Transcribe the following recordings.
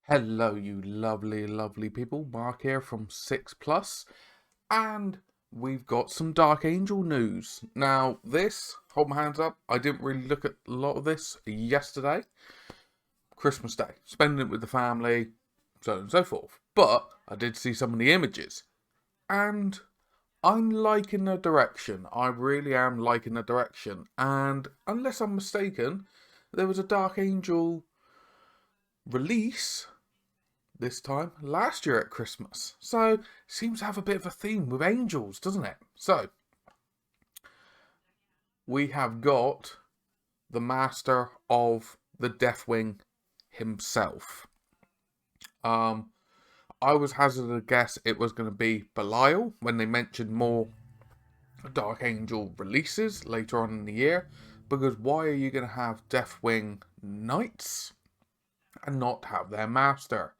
Hello, you lovely, lovely people. Mark here from 6 Plus, and we've got some Dark Angel news. Now, hold my hands up, I didn't really look at a lot of this yesterday. Christmas Day, spending it with the family, so on and so forth. But I did see some of the images, and I'm liking the direction. I really am liking the direction. And unless I'm mistaken, there was a Dark Angel release this time last year at Christmas. So, seems to have a bit of a theme with angels, doesn't it? So, we have got the master of the Deathwing himself. I was hazarding a guess it was going to be Belial when they mentioned more Dark Angel releases later on in the year. Because why are you going to have Deathwing Knights and not have their master?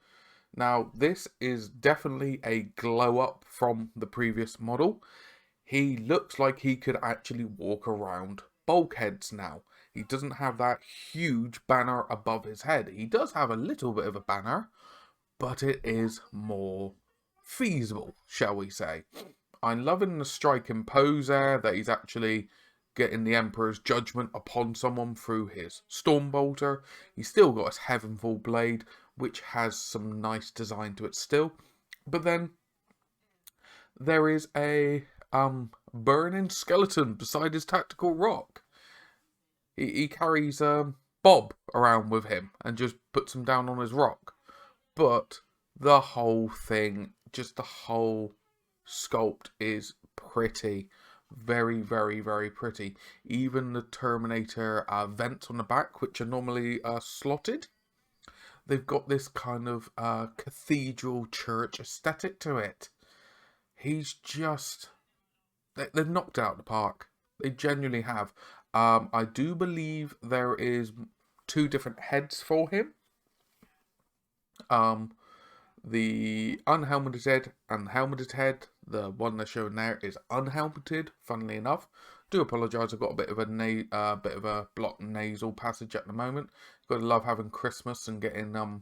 Now, this is definitely a glow up from the previous model. He looks like he could actually walk around bulkheads now. He doesn't have that huge banner above his head. He does have a little bit of a banner, but it is more feasible, shall we say. I'm loving the striking pose there, that he's actually getting the Emperor's judgment upon someone through his Stormbolter. He's still got his Heavenfall blade, which has some nice design to it still. But then there is a burning skeleton beside his tactical rock. He carries Bob around with him and just puts him down on his rock. But the whole thing, just the whole sculpt is pretty. Very, very, very pretty. Even the Terminator vents on the back, which are normally slotted, they've got this kind of cathedral church aesthetic to it. He's just... They've knocked out the park. They genuinely have. I do believe there is 2 different heads for him. The unhelmeted head and the helmeted head. The one they're showing there is unhelmeted, funnily enough. Do apologise, I've got a bit of a blocked nasal passage at the moment. Gotta love having Christmas and getting a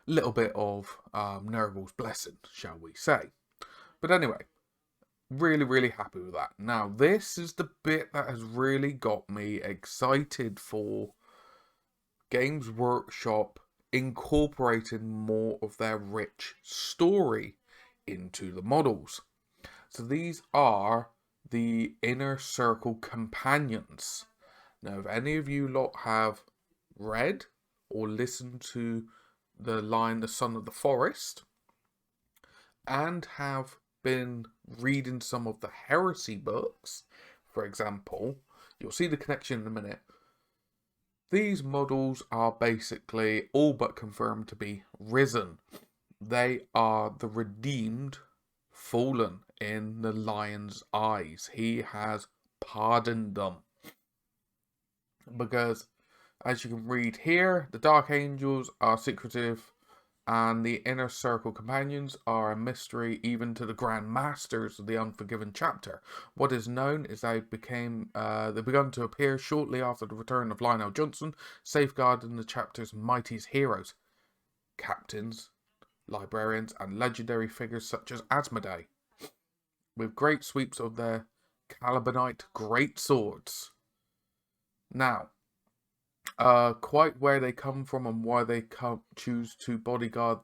little bit of Nurgle's blessing, shall we say. But anyway, really, really happy with that. Now, this is the bit that has really got me excited for Games Workshop incorporating more of their rich story into the models. So these are the Inner Circle companions. Now, if any of you lot have read or listened to the line The Son of the Forest and have been reading some of the heresy books, for example, you'll see the connection in a minute. These models are basically all but confirmed to be risen. They are the redeemed fallen in the lion's eyes. He has pardoned them. Because, as you can read here, the Dark Angels are secretive and the Inner Circle companions are a mystery even to the Grand Masters of the Unforgiven chapter. What is known is they begun to appear shortly after the return of Lionel Johnson, safeguarding the chapter's mightiest heroes, captains, librarians, and legendary figures such as Asmodee, with great sweeps of their Calibanite great swords. Now, quite where they come from and why they choose to bodyguard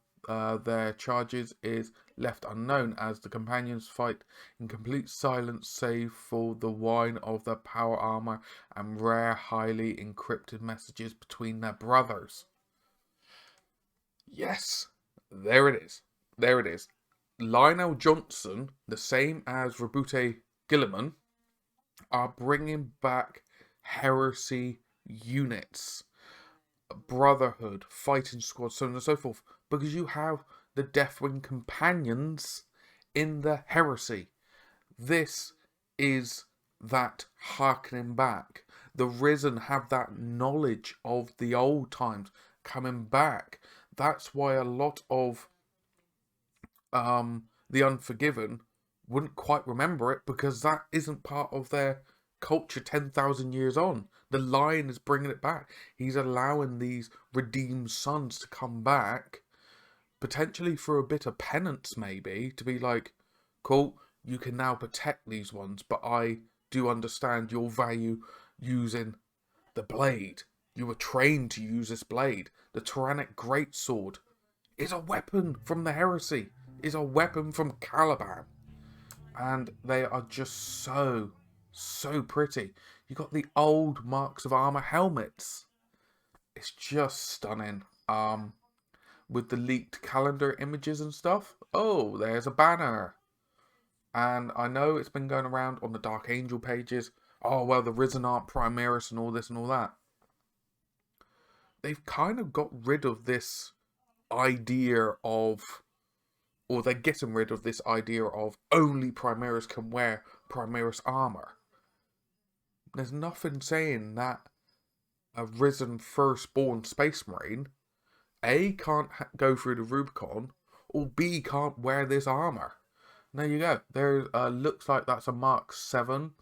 their charges is left unknown, as the companions fight in complete silence save for the whine of their power armor and rare highly encrypted messages between their brothers. Yes, there it is. There it is. Lionel Johnson, the same as Rabute Gilliman, are bringing back heresy units, brotherhood, fighting squad, so on and so forth, because you have the Deathwing companions in the heresy. This is that harkening back. The risen have that knowledge of the old times coming back. That's why a lot of the Unforgiven wouldn't quite remember it, because that isn't part of their culture 10,000 years on. The Lion is bringing it back. He's allowing these redeemed sons to come back, potentially for a bit of penance, maybe, to be like, cool, you can now protect these ones, but I do understand your value using the blade. You were trained to use this blade. The Tyrannic Greatsword is a weapon from the heresy, is a weapon from Caliban. And they are just so pretty. You got the old Marks of Armor helmets. It's just stunning. With the leaked calendar images and stuff. Oh, there's a banner. And I know it's been going around on the Dark Angel pages. Oh, well, the Risen aren't Primaris and all this and all that. They've kind of got rid of this idea of, or they're getting rid of this idea of only Primaris can wear Primaris armor. There's nothing saying that a Risen Firstborn Space Marine A, can't go through the Rubicon, or B, can't wear this armor. There you go. There looks like that's a Mark 7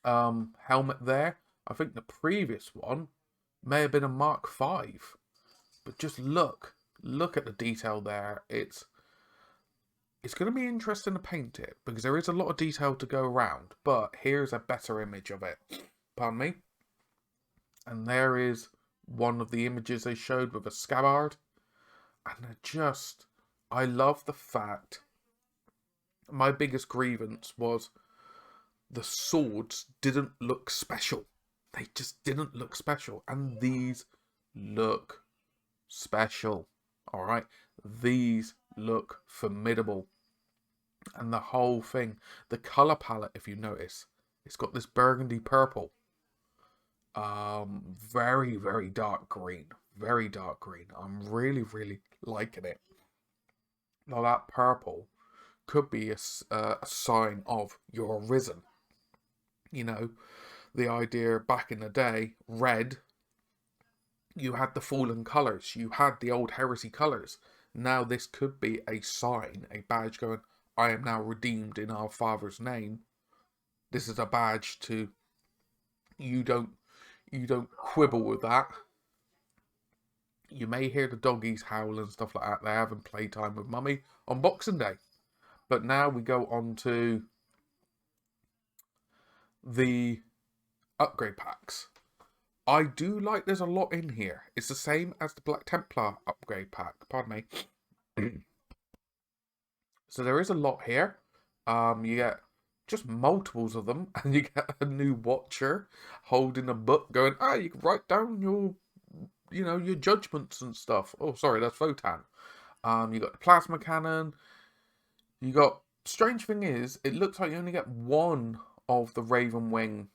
helmet there. I think the previous one may have been a Mark 5. But just look at the detail there. It's going to be interesting to paint it, because there is a lot of detail to go around. But here's a better image of it. Pardon me. And there is one of the images they showed with a scabbard. And I love the fact, my biggest grievance was the swords didn't look special. They just didn't look special. And these look special. Alright? These look formidable. And the whole thing, the colour palette, if you notice, it's got this burgundy purple. Very, very dark green. Very dark green. I'm really, really liking it. Now that purple could be a sign of your Risen. You know, the idea back in the day, red, you had the fallen colours. You had the old heresy colours. Now this could be a sign, a badge going, I am now redeemed in our Father's name. This is a badge to, you don't quibble with that. You may hear the doggies howl and stuff like that. They're having playtime with Mummy on Boxing Day. But now we go on to the upgrade packs. I do like there's a lot in here. It's the same as the Black Templar upgrade pack. Pardon me. So there is a lot here. You get just multiples of them, and you get a new Watcher holding a book going, you can write down your, your judgments and stuff. Oh, sorry, that's Votan. You got the plasma cannon. You got, strange thing is, it looks like you only get one of the Raven Wing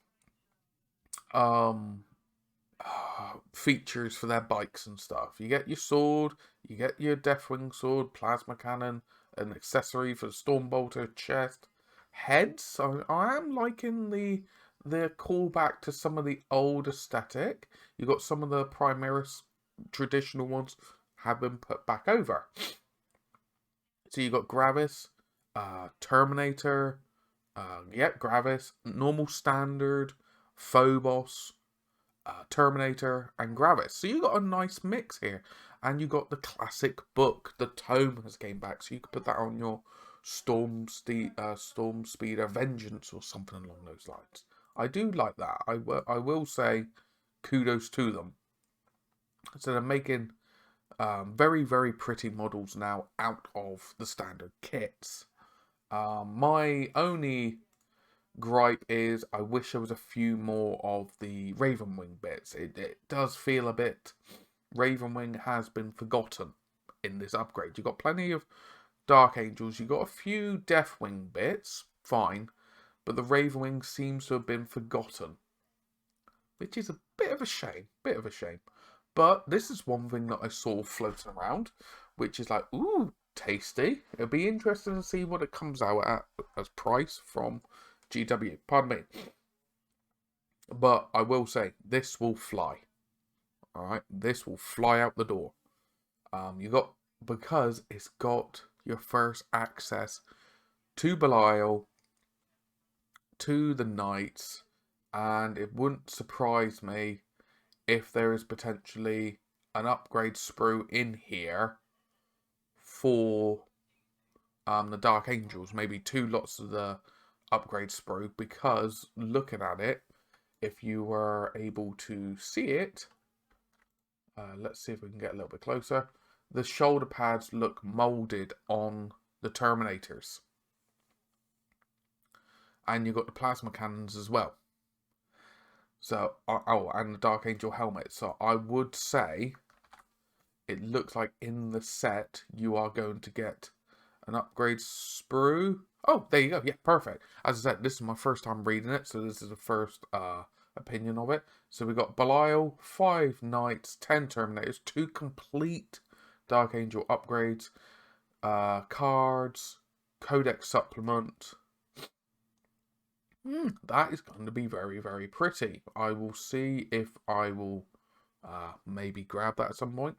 features for their bikes and stuff. You get your sword, you get your Deathwing sword, plasma cannon, an accessory for the Stormbolter chest. Heads, I am liking the callback to some of the old aesthetic. You got some of the Primaris traditional ones have been put back over. So you got Gravis, Terminator, Gravis, normal standard, Phobos, Terminator, and Gravis. So you got a nice mix here. And you got the classic book. The tome has came back, so you could put that on your Storm Speeder Vengeance or something along those lines. I do like that. I will say kudos to them. So they're making very, very pretty models now out of the standard kits. My only gripe is I wish there was a few more of the Ravenwing bits. It does feel a bit... Ravenwing has been forgotten in this upgrade. You've got plenty of Dark Angels. You've got a few Deathwing bits, fine. But the Ravenwing seems to have been forgotten. Which is a bit of a shame. But this is one thing that I saw floating around. Which is like, ooh, tasty. It'll be interesting to see what it comes out at as price from GW. Pardon me. But I will say, this will fly. Alright, this will fly out the door. Because it's got your first access to Belial, to the Knights, and it wouldn't surprise me if there is potentially an upgrade sprue in here for the Dark Angels, maybe 2 lots of the upgrade sprue, because looking at it, if you were able to see it, let's see if we can get a little bit closer. The shoulder pads look molded on the Terminators. And you've got the plasma cannons as well. So, oh, and the Dark Angel helmet. So I would say it looks like in the set you are going to get an upgrade sprue. Oh, there you go. Yeah, perfect. As I said, this is my first time reading it, so this is the first opinion of it. So we got Belial, 5 Knights, 10 Terminators, 2 complete Dark Angel upgrades, cards, codex supplement. That is going to be very, very pretty. I will see if I will maybe grab that at some point.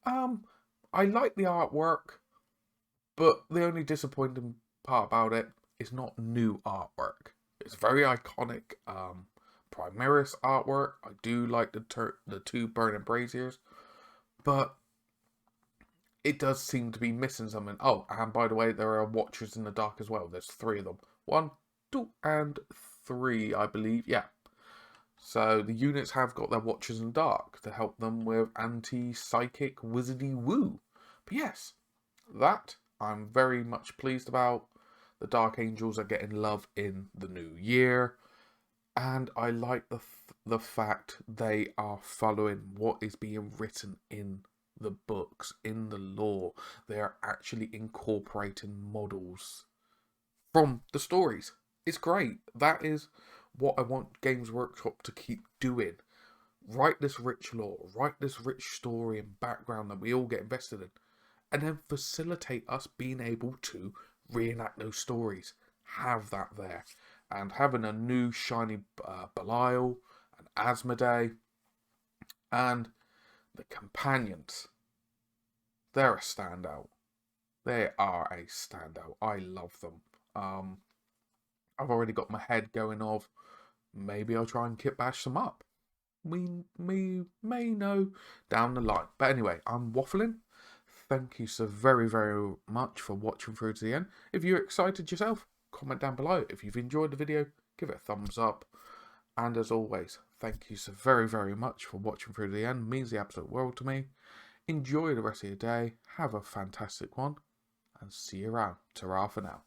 I like the artwork, but the only disappointing part about it is not new artwork. It's very iconic Primaris artwork. I do like the 2 burning braziers, but it does seem to be missing something. Oh, and by the way, there are Watchers in the Dark as well. There's 3 of them. 1, 2, and 3, I believe. Yeah. So the units have got their Watchers in the Dark to help them with anti-psychic wizardy woo. But yes, that I'm very much pleased about. The Dark Angels are getting love in the new year. And I like the fact they are following what is being written in the books, in the lore. They are actually incorporating models from the stories. It's great. That is what I want Games Workshop to keep doing. Write this rich lore, write this rich story and background that we all get invested in, and then facilitate us being able to reenact those stories. Have that there. And having a new shiny Belial, and Asmodee, and the companions. They're a standout. They are a standout. I love them. I've already got my head going of maybe I'll try and kit bash them up. We may know down the line. But anyway, I'm waffling. Thank you so very, very much for watching through to the end. If you're excited yourself, comment down below. If you've enjoyed the video, give it a thumbs up. And as always, thank you so very, very much for watching through to the end. It means the absolute world to me. Enjoy the rest of your day. Have a fantastic one. And see you around. Ta-ra for now.